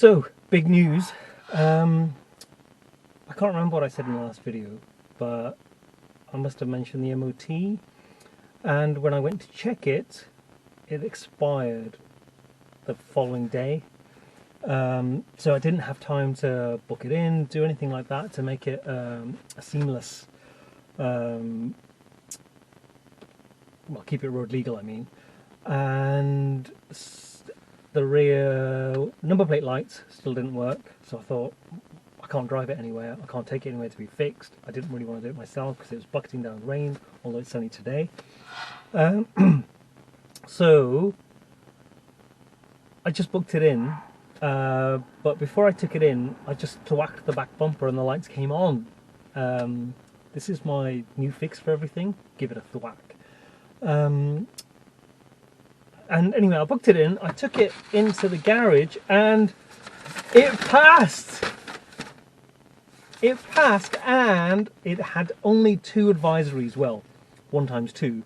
So, big news. I can't remember what I said in the last video, but I must have mentioned the MOT, and when I went to check it, it expired the following day. So I didn't have time to book it in, do anything like that to make it a seamless, well, keep it road legal, I mean. And the rear number plate lights still didn't work, so I thought, I can't drive it anywhere, I can't take it anywhere to be fixed. I didn't really want to do it myself because it was bucketing down rain, although it's sunny today. So I just booked it in, but before I took it in, I just thwacked the back bumper and the lights came on. This is my new fix for everything, give it a thwack. And anyway, I booked it in, I took it into the garage, and it passed! It passed, and it had only 2 advisories, well, 1 times 2.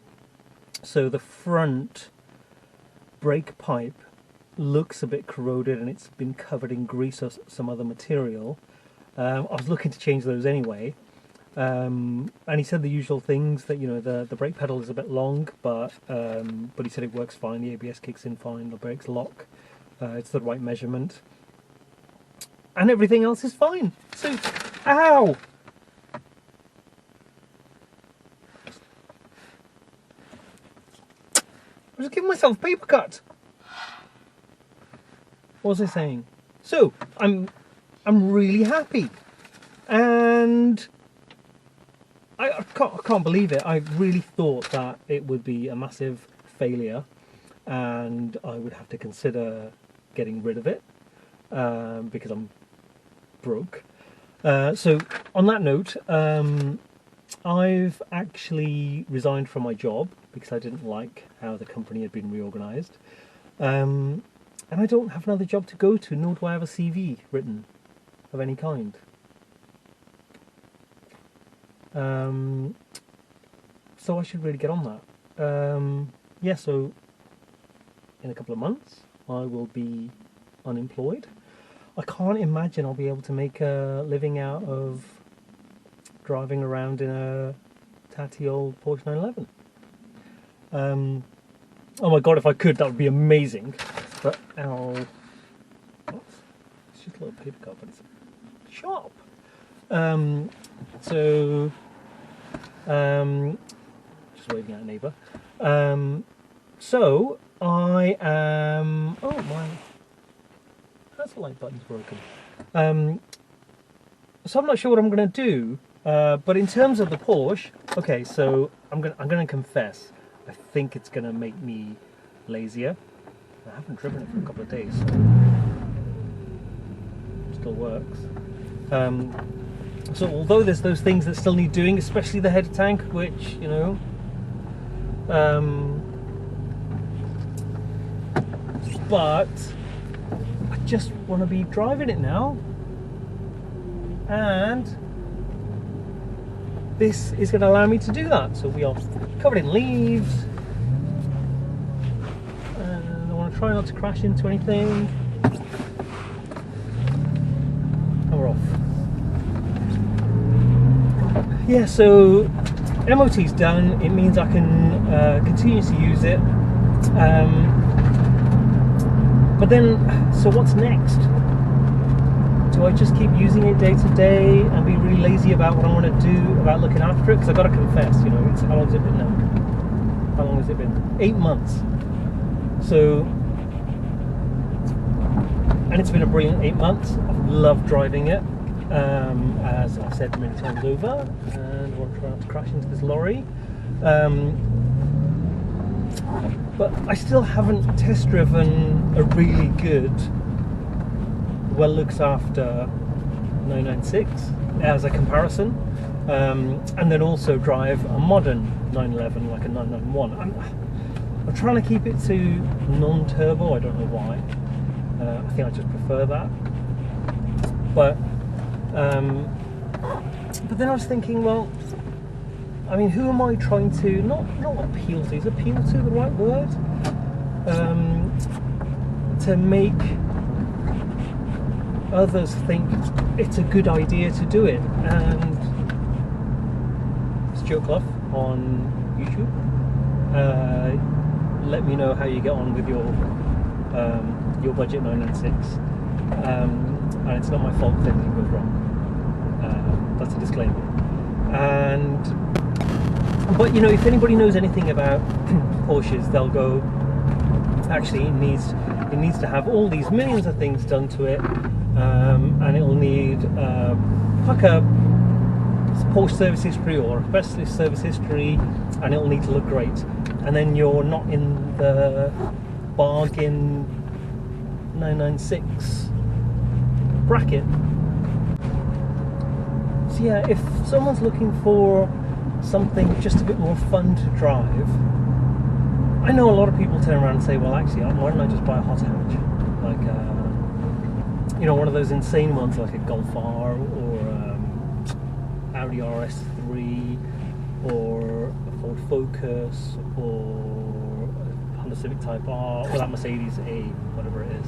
So the front brake pipe looks a bit corroded and it's been covered in grease or some other material. I was looking to change those anyway. And he said the usual things, that, you know, the brake pedal is a bit long, but he said it works fine, the ABS kicks in fine, the brakes lock, it's the right measurement, and everything else is fine. So, ow! I was giving myself a paper cut. What was I saying? So, I'm really happy, and I can't believe it. I really thought that it would be a massive failure and I would have to consider getting rid of it because I'm broke. So on that note, I've actually resigned from my job because I didn't like how the company had been reorganised. And I don't have another job to go to, nor do I have a CV written of any kind. So I should really get on that. Yeah, so in a couple of months I will be unemployed. I can't imagine I'll be able to make a living out of driving around in a tatty old Porsche 911. Oh my god, if I could, that would be amazing. But, ow. What? It's just a little paper cup, but it's sharp. So, just waving at a neighbour. So, I am... Oh, my... That's the light button's broken. So I'm not sure what I'm going to do, but in terms of the Porsche, okay, so I'm going to confess, I think it's going to make me lazier. I haven't driven it for a couple of days, so it still works. So although there's those things that still need doing, especially the header tank, which, you know, but I just want to be driving it now, and this is going to allow me to do that. So we are covered in leaves, and I want to try not to crash into anything, and we're off. Yeah, so MOT's done. It means I can continue to use it. But then, so what's next? Do I just keep using it day to day and be really lazy about what I want to do about looking after it? Because I've got to confess, you know, how long has it been now? How long has it been? 8 months. So, and it's been a brilliant 8 months. I've loved driving it, as I've said many times over, and I want to try not to crash into this lorry. But I still haven't test driven a really good, well looked after 996 as a comparison, and then also drive a modern 911 like a 991. I'm trying to keep it to non-turbo, I don't know why. I think I just prefer that. But then I was thinking, well, I mean, who am I trying to, not appeal to, is appeal to the right word? To make others think it's a good idea to do it. And Stuart Clough on YouTube, let me know how you get on with your budget 996. And it's not my fault if anything goes wrong. That's a disclaimer. But you know, if anybody knows anything about Porsches, they'll go, actually it needs to have all these millions of things done to it, and it'll need like a Porsche service history or a specialist service history, and it'll need to look great. And then you're not in the bargain 996 bracket. So yeah, if someone's looking for something just a bit more fun to drive, I know a lot of people turn around and say, well actually, why don't I just buy a hot hatch, like you know, one of those insane ones like a Golf R or Audi RS3 or a Ford Focus or a Honda Civic Type R or that Mercedes A, whatever it is.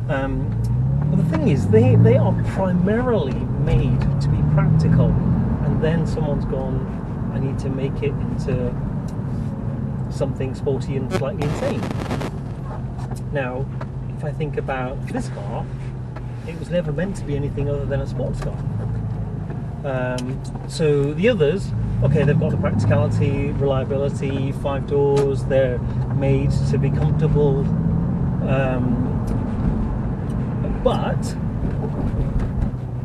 But the thing is, they are primarily made to be practical, and then someone's gone, I need to make it into something sporty and slightly insane. Now, if I think about this car, it was never meant to be anything other than a sports car. So the others, okay, they've got the practicality, reliability, 5 doors, they're made to be comfortable, but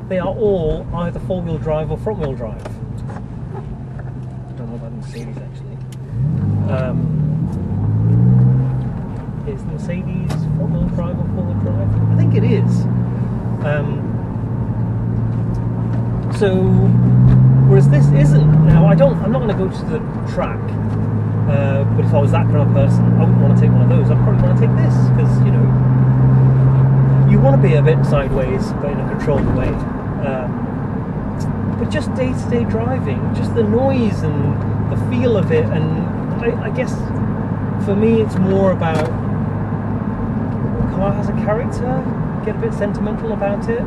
they are all either 4-wheel drive or front-wheel drive. I don't know about the Mercedes actually. Is the Mercedes front-wheel drive or 4-wheel drive? I think it is. So, whereas this isn't. Now, I'm not going to go to the track, but if I was that kind of person, I wouldn't want to take one of those. I'd probably want to take this, because, you know, you want to be a bit sideways, but in a controlled way. But just day-to-day driving, just the noise and the feel of it, and I guess for me it's more about the car has a character, get a bit sentimental about it. I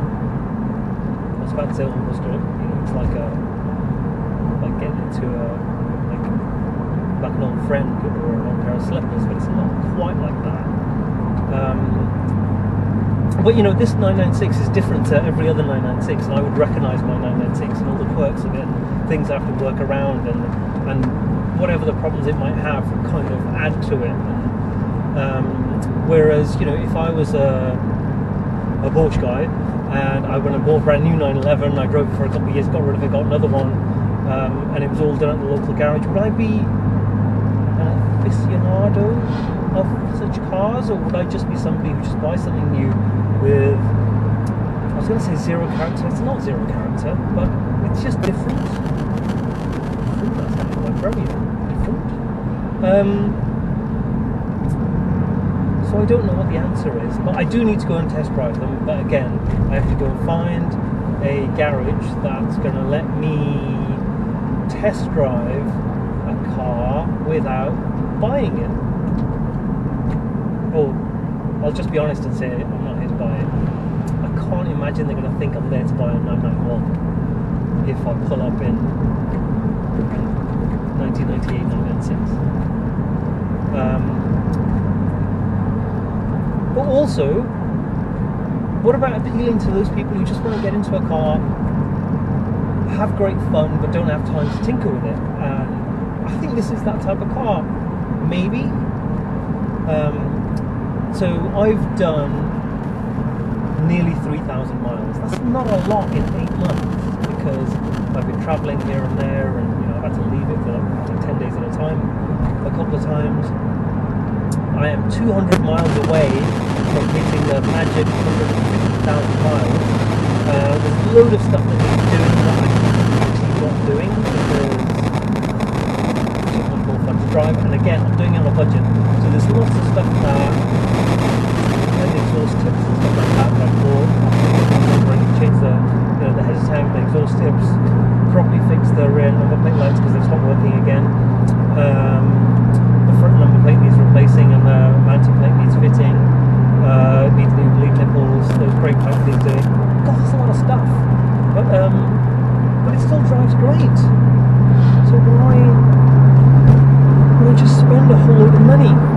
was about to say almost, you know, it's like getting into like an old friend or an old pair of slippers, but it's not quite like that. But you know, this 996 is different to every other 996, and I would recognise my 996 and all the quirks of it, and things I have to work around, and whatever the problems it might have kind of add to it. Whereas, you know, if I was a Porsche guy and I went and bought a brand new 911, I drove it for a couple of years, got rid of it, got another one, and it was all done at the local garage, would I be an aficionado of such cars, or would I just be somebody who just buys something new with, I was going to say zero character? It's not zero character, but it's just different. That sounded like brilliant. Different. So I don't know what the answer is, but I do need to go and test drive them. But again, I have to go and find a garage that's going to let me test drive a car without buying it. Oh, I'll just be honest and say I'm not here to buy it. I can't imagine they're going to think I'm there to buy a 991 if I pull up in 1998, 996. But also, what about appealing to those people who just want to get into a car, have great fun, but don't have time to tinker with it? I think this is that type of car. Maybe. So I've done nearly 3,000 miles. That's not a lot in 8 months, because I've been travelling here and there, and you know, I've had to leave it for like 10 days at a time a couple of times. I am 200 miles away from hitting the magic 150,000 miles. There's a load of stuff that needs doing that I'm actually not doing, because it's much more fun to drive, and again, I'm doing it on a budget. So there's lots of stuff that, like exhaust tips and stuff like that I bought. I changed the header tank, the exhaust tips, probably fixed the rear number plate lights because they've stopped working again. The front number plate needs replacing, and the mounting plate needs fitting. Needs new bleed nipples. Those brake pads need doing. great. So why just spend a whole lot of money?